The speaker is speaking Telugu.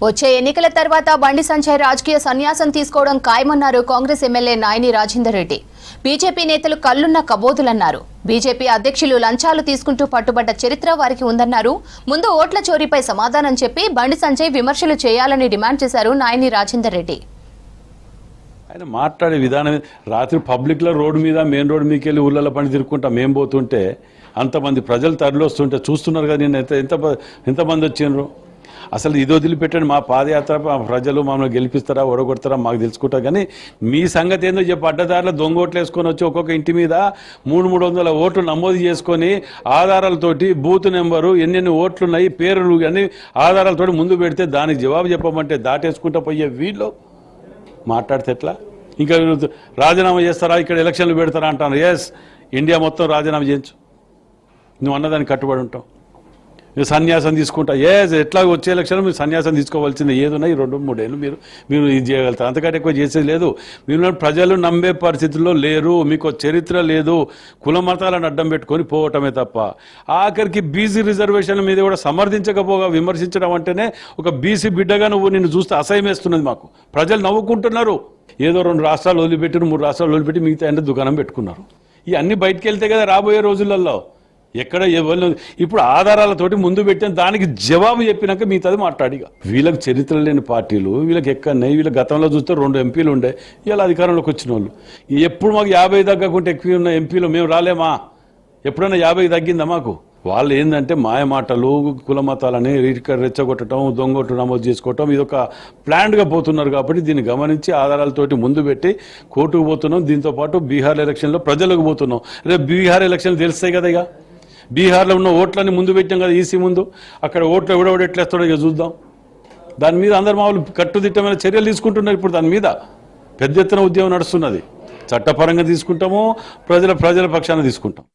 వచ్చే ఎన్నికల తర్వాత బండి సంజయ్ రాజకీయ సన్యాసం తీసుకోవడం ఖాయమన్నారు కాంగ్రెస్ ఎమ్మెల్యే నాయని రాజేందర్ రెడ్డి. బీజేపీ నేతలు కల్లున్న కబోదులన్నారు. బీజేపీ అధ్యక్షులు లంచాలు తీసుకుంటూ పట్టుబడ్డ చరిత్ర వారికి ఉందన్నారు. ముందు ఓట్ల చోరీపై సమాధానం చెప్పి బండి సంజయ్ విమర్శలు చేయాలని డిమాండ్ చేశారు నాయని రాజేందర్ రెడ్డి. ఆయన మాట్లాడే విధానం రాత్రి పబ్లిక్లో రోడ్డు మీద మెయిన్ రోడ్డు మీదకి వెళ్ళి ఊళ్ళలో పని తిరుక్కుంటా మేము పోతుంటే అంతమంది ప్రజలు తరలి వస్తుంటే చూస్తున్నారు కదా నేను ఎంతమంది వచ్చిండ్రు. అసలు ఇది వదిలిపెట్టండి, మా పాదయాత్ర ప్రజలు మమ్మల్ని గెలిపిస్తారా ఓడగొడతారా మాకు తెలుసుకుంటారు. కానీ మీ సంగతి ఏందో చెప్పి అడ్డదారులు దొంగ ఓట్లు వేసుకొని వచ్చి ఒక్కొక్క ఇంటి మీద 300 ఓట్లు నమోదు చేసుకొని ఆధారాలతోటి బూత్ నెంబరు ఎన్నెన్ని ఓట్లు ఉన్నాయి పేర్లు అన్ని ఆధారాలతోటి ముందు పెడితే దానికి జవాబు చెప్పమంటే దాటేసుకుంటా పోయే వీళ్ళు మాట్లాడితే ఎట్లా? ఇంకా రాజీనామా చేస్తారా, ఇక్కడ ఎలక్షన్లు పెడతారా అంటాను. ఎస్, ఇండియా మొత్తం రాజీనామా చేయొచ్చు, నువ్వు అన్నదానికి కట్టుబడి ఉంటావు. మీరు సన్యాసం తీసుకుంటా, ఎట్లా వచ్చే ఎలక్షన్లు మీరు సన్యాసం తీసుకోవాల్సిందే. ఏదున్నా ఈ 2-3 ఏళ్ళు మీరు ఇది చేయగలుగుతారు, అంతకంటే ఎక్కువ చేసేది లేదు. మీరు ప్రజలు నమ్మే పరిస్థితుల్లో లేరు, మీకు చరిత్ర లేదు, కుల మతాలను అడ్డం పెట్టుకొని పోవటమే తప్ప. ఆఖరికి బీసీ రిజర్వేషన్ల మీద కూడా సమర్థించకపోగా విమర్శించడం అంటేనే ఒక బీసీ బిడ్డగా నిన్ను చూస్తే అసహ్యమేస్తున్నది మాకు. ప్రజలు నవ్వుకుంటున్నారు. ఏదో 2 రాష్ట్రాలు వదిలిపెట్టి 3 రాష్ట్రాలు వదిలిపెట్టి మిగతా అంటే దుకాణం పెట్టుకున్నారు. ఇవన్నీ బయటకు వెళ్తే కదా రాబోయే రోజులలో ఎక్కడ ఎవరు ఇప్పుడు ఆధారాలతోటి ముందు పెట్టిన దానికి జవాబు చెప్పినాక మిగతాది మాట్లాడిగా. వీళ్ళకి చరిత్ర లేని పార్టీలు వీళ్ళకి ఎక్కడన్నాయి. వీళ్ళ గతంలో చూస్తే 2 ఎంపీలు ఉండే, ఇలా అధికారంలోకి వచ్చిన వాళ్ళు. ఎప్పుడు మాకు 50 తగ్గకుంటే ఎక్కువ ఉన్న ఎంపీలు మేము రాలేమా? ఎప్పుడైనా 50 తగ్గిందా మాకు? వాళ్ళు ఏంటంటే మాయ మాటలు, కుల మతాలని రెచ్చగొట్టడం, దొంగోట్లు నమోదు చేసుకోవటం, ఇది ఒక ప్లాన్డ్గా పోతున్నారు. కాబట్టి దీన్ని గమనించి ఆధారాలతోటి ముందు పెట్టి కోర్టుకు పోతున్నాం. దీంతోపాటు బీహార్ ఎలక్షన్లో ప్రజలకు పోతున్నాం. రేపు బీహార్ ఎలక్షన్లు తెలుస్తాయి కదా. ఇక బీహార్లో ఉన్న ఓట్లని ముందు పెట్టాం కదా ఈసీ ముందు. అక్కడ ఓట్లు ఎవడెట్లేస్తాడో ఇక చూద్దాం. దాని మీద అందరు మామూలు కట్టుదిట్టమైన చర్యలు తీసుకుంటున్నారు. ఇప్పుడు దాని మీద పెద్ద ఎత్తున ఉద్యమం నడుస్తున్నది. చట్టపరంగా తీసుకుంటాము, ప్రజల పక్షాన తీసుకుంటాం.